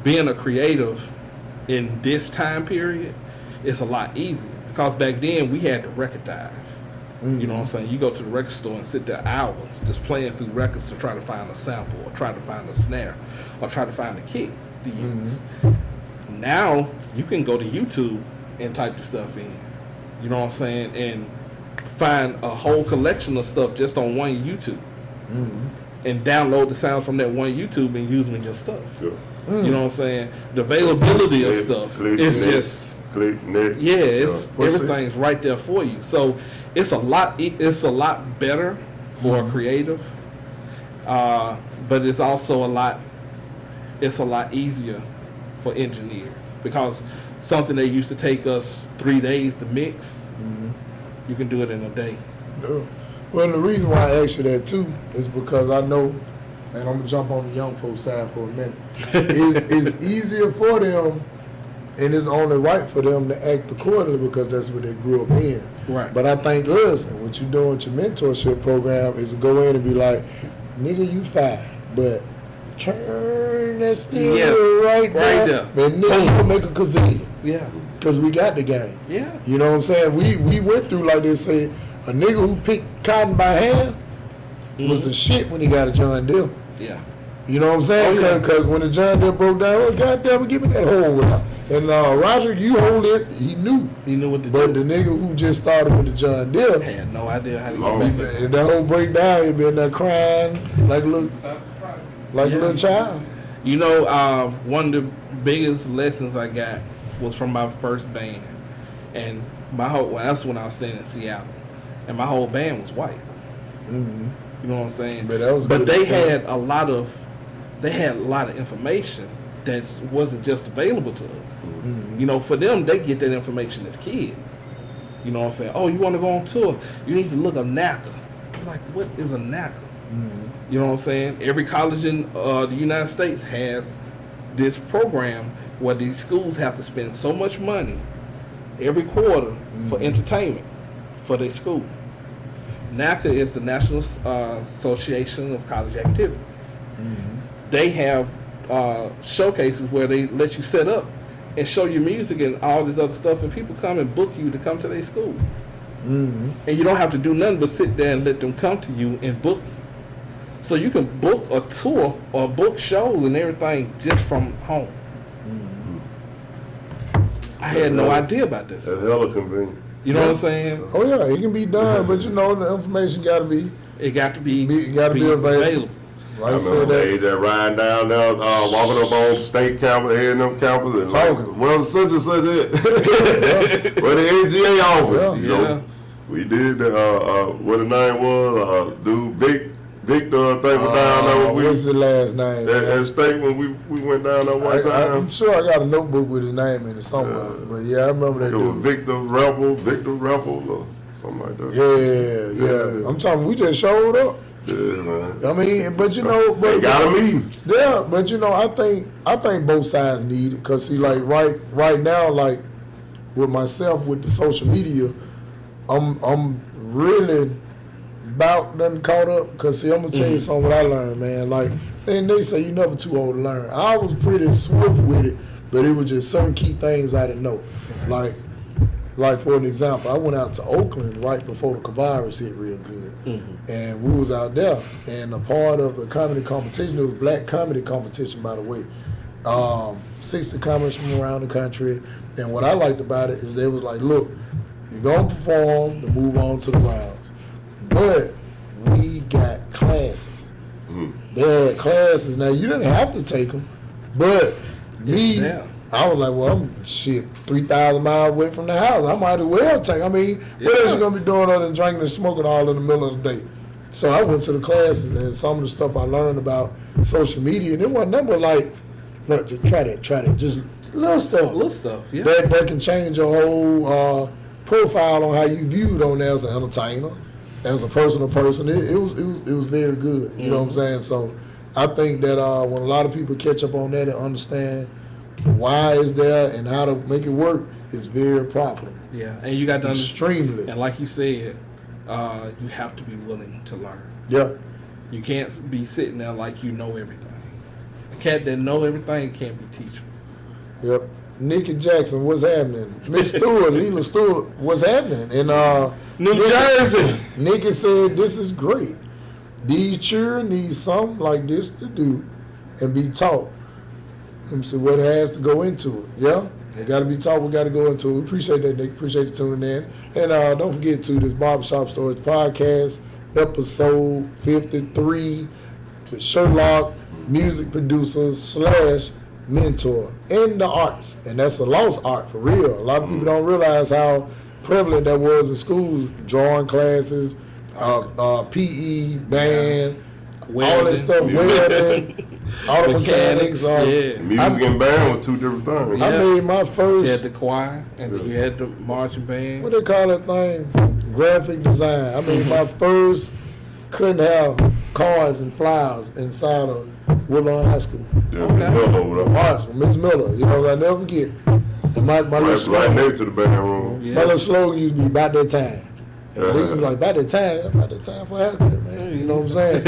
Being a creative in this time period is a lot easier because back then we had the record dive. You know what I'm saying? You go to the record store and sit there hours just playing through records to try to find a sample or try to find a snare or try to find a kick to use. Now you can go to YouTube and type the stuff in. You know what I'm saying? And find a whole collection of stuff just on one YouTube. And download the sounds from that one YouTube and use them in your stuff. Yeah. You know what I'm saying? The availability of stuff is just click next. everything's right there for you. So it's a lot better for a creative, but it's also a lot easier for engineers because something that used to take us 3 days to mix, you can do it in a day. Yeah. Well, the reason why I asked you that too is because I know, and I'm gonna jump on the young folks side for a minute. It's easier for them, and it's only right for them to act accordingly because that's what they grew up in. Right. But I think us and what you doing with your mentorship program is to go in and be like, nigga, you fine, but turn that steering right there. And nigga, you can make a gazillion. Yeah. Because we got the game. Yeah. You know what I'm saying? We went through, like they say, a nigga who picked cotton by hand, was the shit when he got a John Deere. Yeah. You know what I'm saying? Oh, yeah. Because when the John Deere broke down, oh, goddamn it, give me that hole. And Roger, you hold it, he knew. He knew what to But do. the nigga who just started with the John Deere, Had no idea how to Oh, get back. if that whole breakdown, he'd been there crying like a little, a little child. You know, one of the biggest lessons I got was from my first band, and that's when I was staying in Seattle, and my whole band was white. Mm-hmm. You know what I'm saying? But that was But good they stuff. had a lot of information that wasn't just available to us. Mm-hmm. You know, for them, they get that information as kids. You know what I'm saying? Oh, you want to go on tour? You need to look up NACA. I'm like, what is a NACA? Mm-hmm. You know what I'm saying? Every college in the United States has this program where these schools have to spend so much money every quarter for entertainment for their school. NACA is the National Association of College Activities. They have showcases where they let you set up and show your music and all this other stuff, and people come and book you to come to their school. And you don't have to do nothing but sit there and let them come to you and book you. So you can book a tour or book shows and everything just from home. I had no idea about this. That's hella convenient. You know what I'm saying? Oh yeah, it can be done, but you know the information got to be. It got to be, It gotta be available. Like I I said, remember the that age that riding down there, walking up on state campus, heading them campus, and Talking. like, well, such and such it. Where the AGA office, Yeah. you know. We did the, what the name was, dude, Victor thing was down there. what's his last name? man? At state when we went down there one I'm time. sure I got a notebook with his name in it somewhere. But yeah, I remember that It was dude. Victor Raffle, or something like that. Yeah. I'm talking. We just showed up. Yeah, man. I mean, but you know, They but got a meeting. yeah, but you know, I think both sides need it because see, like right now, like with myself with the social media, I'm really about done caught up because see, I'm gonna tell you something what I learned, man. Like, and they say you never too old to learn. I was pretty swift with it, but it was just certain key things I didn't know. Like for an example, I went out to Oakland right before the virus hit real good, and we was out there, and a part of the comedy competition, it was black comedy competition, by the way. 60 comics from around the country, and what I liked about it is they was like, look, you're gonna perform to move on to the rounds, but we got classes. They had classes. Now you didn't have to take them, but me, there. I was like, well, I'm 3,000 miles away from the house. I might as well take. I mean, what else you gonna be doing other than drinking and smoking all in the middle of the day? So I went to the classes, and some of the stuff I learned about social media, and it wasn't nothing like, look, just try that, just little stuff. Little stuff, yeah. That can change your whole profile on how you viewed on there as an entertainer, as a person to person. It was very good. You know what I'm saying? So I think that when a lot of people catch up on that and understand why it's there and how to make it work, it's very profitable. Yeah, and you got to understand. Extremely. And like you said, you have to be willing to learn. Yeah. You can't be sitting there like you know everything. A cat that know everything can't be teachable. Yep. Nikki Jackson, what's happening? Miss Stewart, Leela Stewart, what's happening? And New Jersey. Nikki said, this is great. These children need something like this to do and be taught. And so what has to go into it. Yeah? They got to be taught. We got to go into it. We appreciate that, Nick. Appreciate you tuning in. And don't forget to this Barbershop Stories podcast, episode 53, with Shurlock, music producer / mentor in the arts. And that's a lost art for real. A lot of people don't realize how prevalent that was in schools. Drawing classes, PE, band, all that stuff, welding, auto mechanics. Music and band was two different things. I made my You first, had the choir and you had the marching band. what they call that thing? Graphic design. I made my first, couldn't have cards and flyers inside of Woodlawn High School. Yeah, Miller over there. Arts, Miss Miller, you know, I never forget. And my little Right slogan, next to the band room. Yeah. my little slogan used to be about that time. And they Uh-huh. was like, about that time for haircut, man. You know what I'm saying?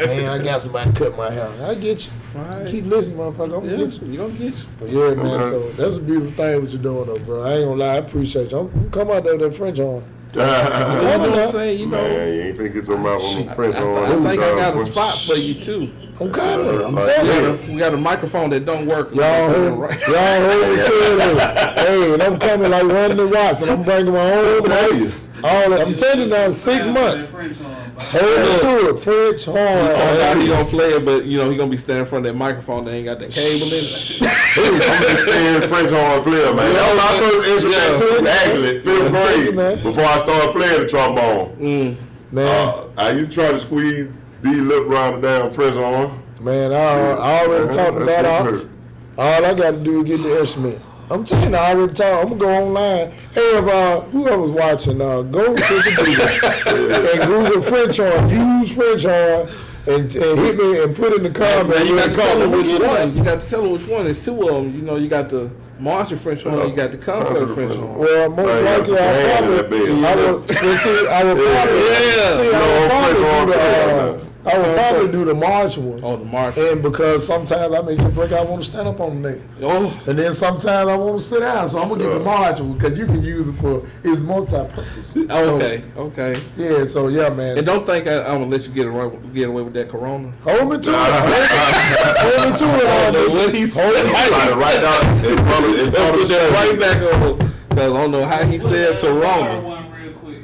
Man, I got somebody to cut my hair. I get you. Right. Keep listening, motherfucker. I'm gonna Yeah, get you. you don't get you. But yeah, man, Okay. so that's a beautiful thing what you're doing, though, bro. I ain't gonna lie, I appreciate you. I'm come out there with that French on. You know what I'm saying? You know, Man, you ain't finna get your mouth on the French horn. I think I got a spot for you too. I'm coming. I'm Like, telling you. We got a microphone that don't work. Y'all heard me tell you. Hey, and I'm coming like running the watch, and I'm bringing my own. tell you. All that. I'm telling you now, 6 months. Hold me to it, French horn. That's how he gonna play it, but you know he gonna be standing in front of that microphone that ain't got that cable in it. I'm just staying French horn player, man. That was my first instrument too, actually, 5th grade, man. before I started playing the trombone. Man, I used to try to squeeze these lip around the damn French horn. man, I already talked That about shit ox. All I got to do is get the instrument. I'm telling you, I already talked. I'm going to go online. Hey, if whoever's watching, go to the Google and Google French horn, use French horn, and hit me and put in the comments. Now you got to tell them which Get it. one. You got to tell them which one. There's two of them. You know, you got the marching French horn. You got the concert French horn. Well, most Right, likely your I hand in that probably, bed. I would probably do the march one. Oh, the march. And because sometimes I may just break out, I want to stand up on the neck. Oh, And then sometimes I want to sit down, so I'm going to get the march one because you can use it for, it's multi-purpose. So, okay. yeah, so yeah, man. And don't think I'm gonna let you get away with that Corona. Hold me to it. Hold me to it. I don't know what he said. Right down in front of Let's put that right back on because I don't know how he said Corona. One real quick.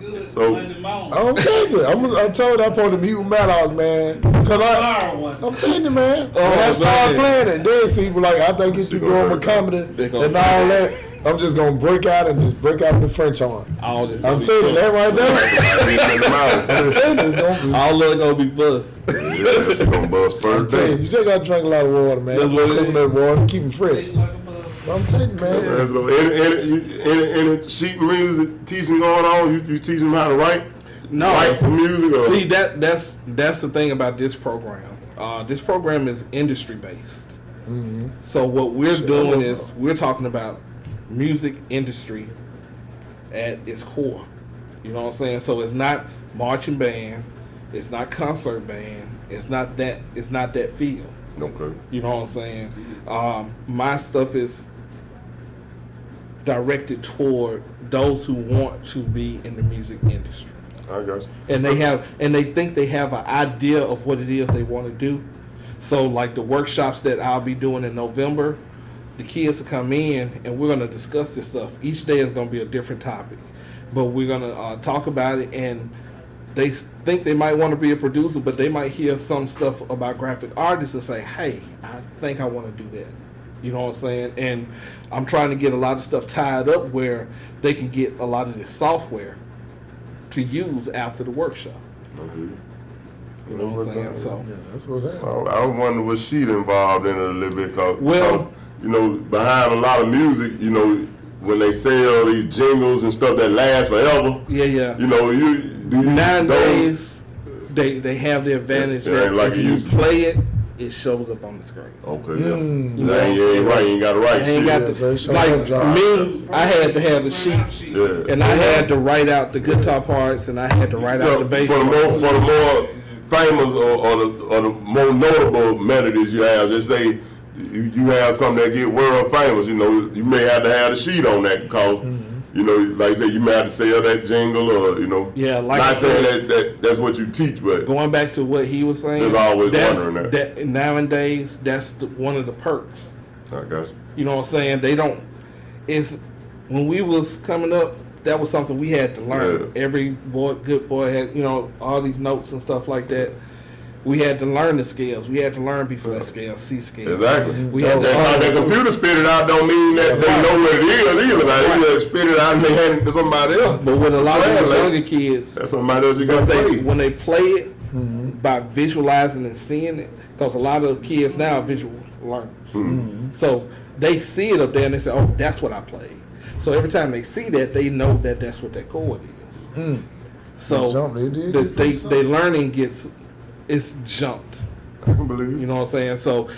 Good. So- Monday morning. I'm telling you. I told you I'm supposed to mute Maddox, man. Because Tomorrow one. I'm telling you, man. When I man. start playing it, then see, like, I think if you doing my comedy They and gonna- all that, I'm just going to break out the French horn. All this. I'm telling you that right now. I'm telling you, it's going to be. All of it gonna be bust. Yeah, she gonna bust I'm first telling you, day. you just got to drink a lot of water, man. That's what it is. Coconut water, keep it fresh. Tastes like a mother. I'm telling you, man. Let's go. Any sheet music teaching going on? You teaching them how to write? No. Write some music? Or? See that's the thing about this program. This program is industry based. So what we're Shit, doing almost is we're talking about music industry at its core. You know what I'm saying? So it's not marching band, it's not concert band, it's not that field. Okay. You know what I'm saying? My stuff is directed toward those who want to be in the music industry. I got you. And they think they have an idea of what it is they want to do. So like the workshops that I'll be doing in November, the kids will come in and we're going to discuss this stuff. Each day is going to be a different topic, but we're going to talk about it. And they think they might want to be a producer, but they might hear some stuff about graphic artists and say, hey, I think I want to do that. You know what I'm saying? And I'm trying to get a lot of stuff tied up where they can get a lot of this software to use after the workshop. You know what I'm saying? So, Yeah, that's what's happening. I was wondering was she involved in it a little bit? Cause, Well- you know, behind a lot of music, you know, when they sell these jingles and stuff that last forever, yeah. you know, Nowadays, they have the advantage It that ain't like if it you used to. play it, it shows up on the screen. Okay, You know yeah. what I'm You saying? ain't right. You ain't got to write I ain't shit. got Yeah, so it's the, like some job. me, I had to have the sheets, Yeah. and I had to write out the guitar parts, and I had to write out the bass for the parts. more famous or the more notable melodies you have, just say you have something that get world famous. You know, you may have to have a sheet on that because you know, like I said, you may have to sell that jingle or you know. Yeah, like I not said- saying that's what you teach, but Going back to what he was saying, There's always that's, wondering that nowadays that's one of the perks. I guess. You know what I'm saying? They don't. It's when we was coming up, that was something we had to learn. Yeah. Every good boy had, all these notes and stuff like that. We had to learn the scales. We had to learn before that scale, C scale. Exactly. We had to That's how learn the it too. computer spit it out don't mean that they know what it is either. Like, you just spit it out and they hand it to somebody else. But with a lot of these Translate. younger kids, That's somebody else you got to play. when they play it by visualizing and seeing it, because a lot of kids now are visual learners. So they see it up there and they say, "Oh, that's what I played." So every time they see that, they know that that's what that chord is. So Jump, they did the, get they something. learning it's jumped. I can believe You it. know what I'm saying? So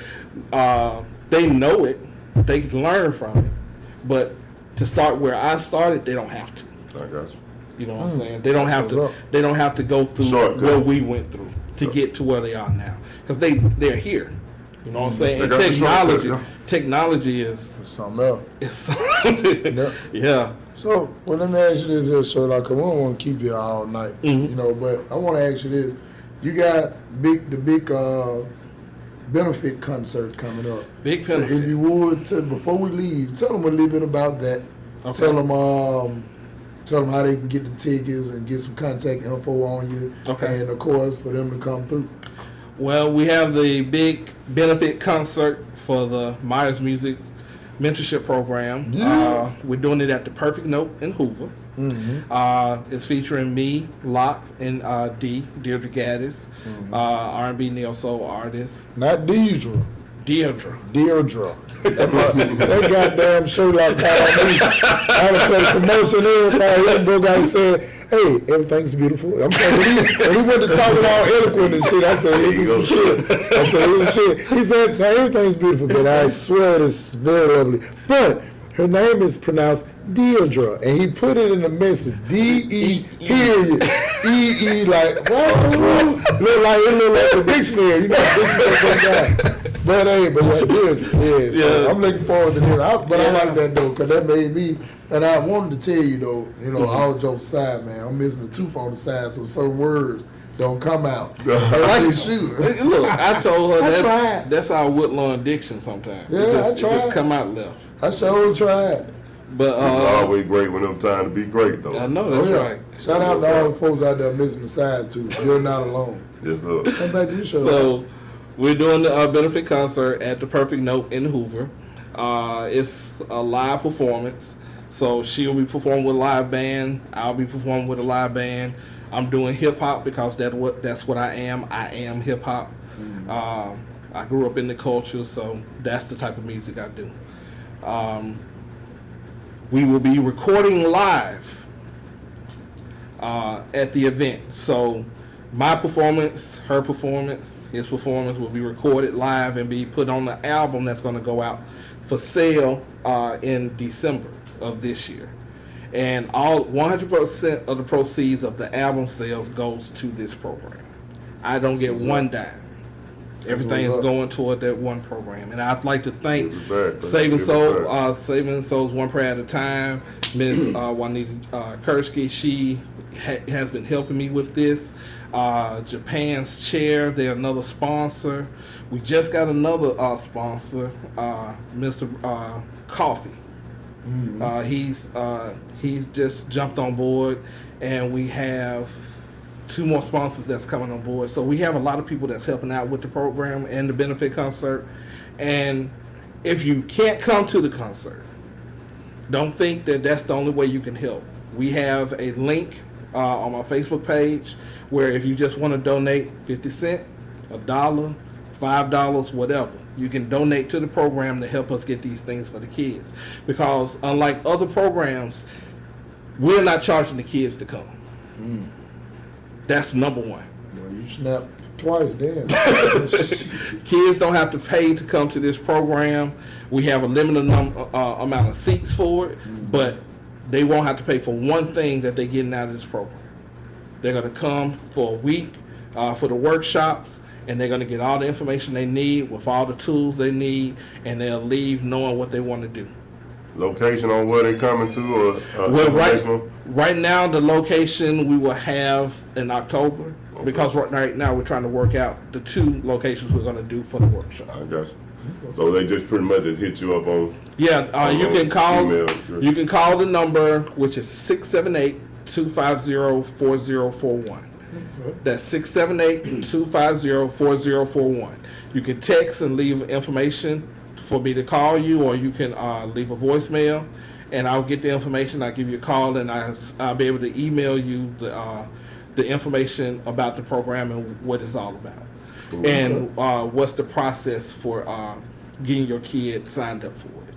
they know it, they learn from it, but to start where I started, they don't have to. I got you. You know what I'm saying? They don't have What's to. up? They don't have to go through Shortcut. what we went through to get to where they are now, because they're here. You know what I'm saying? They And got the technology, shortcut, technology is It's something else. something. Yep. Yeah. So, well, let me ask you this here, Shurlock, 'cause we don't want to keep you all night, you know, but I want to ask you this. You got the big benefit concert coming up. Big So benefit. if you would, before we leave, tell them a little bit about that. Okay. Tell them how they can get the tickets and get some contact info on you. Okay. And, of course, for them to come through. Well, we have the big benefit concert for the Myers Music Mentorship Program. Yeah. We're doing it at the Perfect Note in Hoover. It's featuring me, Locke, and Deirdre Gaddis, R&B neo soul artist. Not Deidre. Deirdre. Deirdre. That goddamn Shurlock called me. I was playing a commercial and everything. He broke out and said, hey, everything's beautiful. I'm saying, when he went to talking all eloquent and shit, I said, it was some shit. I said, it was shit. He said, now everything's beautiful, but I swear it's very lovely. But her name is pronounced Deirdre, and he put it in the message, D-E period, E-E, like, what? Look like the dictionary, you know, dictionary. But hey, but what Deirdre, yeah. So I'm looking forward to this. But I like that though, because that made me, and I wanted to tell you though, you know, all jokes aside, man, I'm missing a tooth on the side, so certain words don't come out. Like they should. Look, I told her I tried. that's our Woodlawn diction sometimes. Yeah, it I tried. just come out left. I sure tried. But It's always great when them time to be great, though. I know that's right. Shout out to all the folks out there missing the side tooth. You're not alone. Yes, sir. Come back to you, show. So we're doing the benefit concert at the Perfect Note in Hoover. It's a live performance. So she'll be performing with a live band. I'll be performing with a live band. I'm doing hip hop because that's what I am. I am hip hop. I grew up in the culture, so that's the type of music I do. We will be recording live at the event. So my performance, her performance, his performance will be recorded live and be put on the album that's going to go out for sale in December of this year. And all 100% of the proceeds of the album sales goes to this program. I don't get one dime. Everything is going toward that one program, and I'd like to thank Saving Souls One Prayer at a Time, Ms. Juanita Kursky. She has been helping me with this. Japan's Chair, they're another sponsor. We just got another sponsor, Mr. Coffee. He's just jumped on board, and we have 2 more sponsors that's coming on board. So we have a lot of people that's helping out with the program and the benefit concert. And if you can't come to the concert, don't think that that's the only way you can help. We have a link on my Facebook page where if you just want to donate 50 cents, $1, $5, whatever, you can donate to the program to help us get these things for the kids. Because unlike other programs, we're not charging the kids to come. That's number one. Well, you snapped twice then. Kids don't have to pay to come to this program. We have a limited amount of seats for it, but they won't have to pay for one thing that they're getting out of this program. They're going to come for a week for the workshops, and they're going to get all the information they need with all the tools they need, and they'll leave knowing what they want to do. Location on where they coming to, or Well, informational? right now, the location we will have in October, because right now we're trying to work out the 2 locations we're going to do for the workshop. I got you. So they just pretty much just hit you up on. Yeah, you can call. Email. You can call the number, which is 678-250-4041. That's 678-250-4041. You can text and leave information for me to call you, or you can leave a voicemail, and I'll get the information. I'll give you a call, and I'll be able to email you the information about the program and what it's all about, and what's the process for getting your kid signed up for it.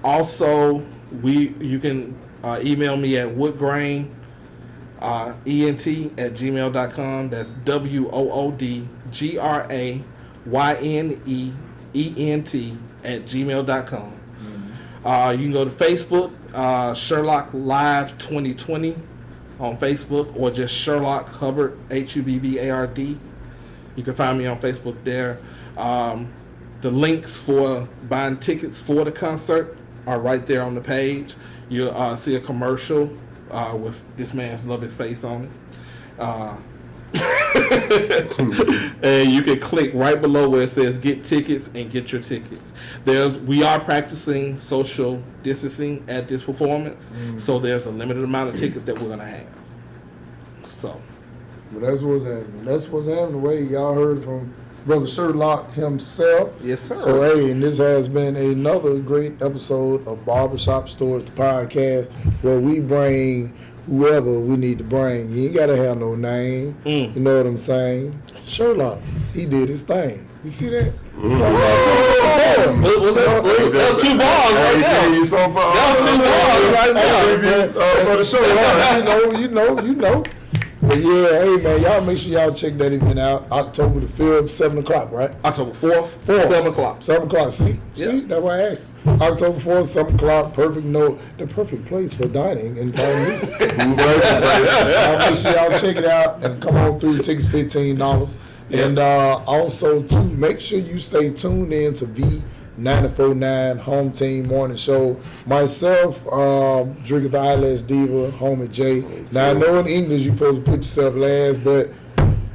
Also, you can email me at woodgrain@gmail.com. That's WOODGRAYNEENT@gmail.com. You can go to Facebook, Shurlock Live 2020 on Facebook, or just Shurlock Hubbard, HUBBARD. You can find me on Facebook there. The links for buying tickets for the concert are right there on the page. You'll see a commercial with this man's lovely face on it. And you can click right below where it says get tickets and get your tickets. We are practicing social distancing at this performance, so there's a limited amount of tickets that we're gonna have. So Well, that's what's happening. That's what's happening. The way y'all heard from Brother Shurlock himself. yes, sir. So, hey, and this has been another great episode of Barbershop Stories, the podcast, where we bring whoever we need to bring. You ain't got to have no name. You know what I'm saying? Shurlock, he did his thing. You see that? Was that was 2 bars right now. Hey, so far. That was 2 bars right now. For the show, You know. But yeah, hey man, y'all make sure y'all check that event out. October the 5th, 7 o'clock, right? October 4th, 7 o'clock. 7 o'clock. See, that's why I asked. October 4th, 7 o'clock. Perfect note. The perfect place for dining and fine music. Y'all make sure y'all check it out and come on through. Tickets $15. And also too, make sure you stay tuned in to V949 Home Team Morning Show. Myself, Drinking the Eyelash Diva, Home and Jay. Now I know in English you're supposed to put yourself last, but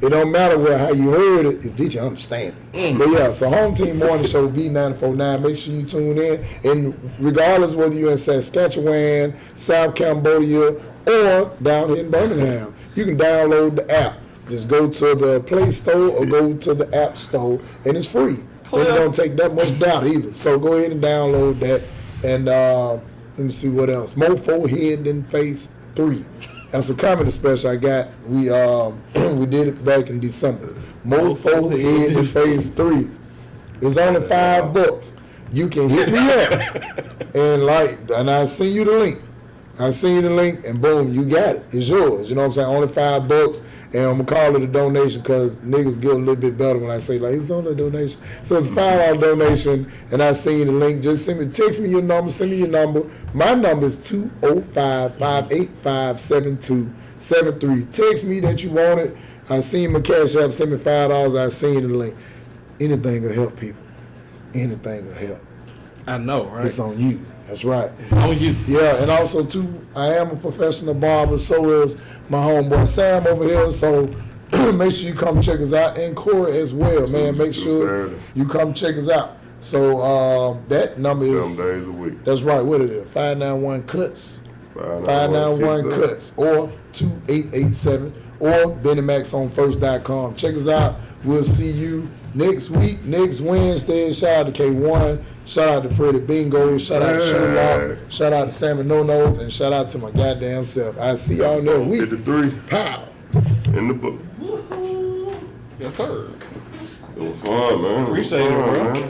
it don't matter how you heard it, it's did you understand it. But yeah, so Home Team Morning Show, V949, make sure you tune in. And regardless whether you're in Saskatchewan, South Cambodia, or down here in Birmingham, you can download the app. Just go to the Play Store or go to the App Store, and it's free. It don't take that much doubt either. So go ahead and download that. And let me see what else. Mofo Head and Face 3. That's a comedy special I got. We did it back in December. Mofo Head and Face 3. It's only $5. You can hit me up and I send you the link. And boom, you got it. It's yours. You know what I'm saying? Only $5. And I'm gonna call it a donation because niggas get a little bit better when I say it's only a donation. So it's a $5 donation, and I send you the link. Just text me your number, send me your number. My number is 205-585-7273. Text me that you want it. I send my cash app, send me $5. I send you the link. Anything will help people. Anything will help. I know, right? It's on you. That's right. It's on you. Yeah, and also too, I am a professional barber. So is my homeboy Sam over here. So make sure you come check us out, and Corey as well, man. Make sure you come check us out. So that number is 7 days a week. That's right. What it is? 591 cuts. 591 cuts or 2887 or BennyMaxOnFirst.com. Check us out. We'll see you next week, next Wednesday. Shout out to K1. Shout out to Freddie Bingo. Shout out to Shurlock. Shout out to Sammy No Nose. And shout out to my goddamn self. I see y'all next week. 53 Pow. in the book. Yes, sir. It was fun, man. Appreciate it, bro. Man.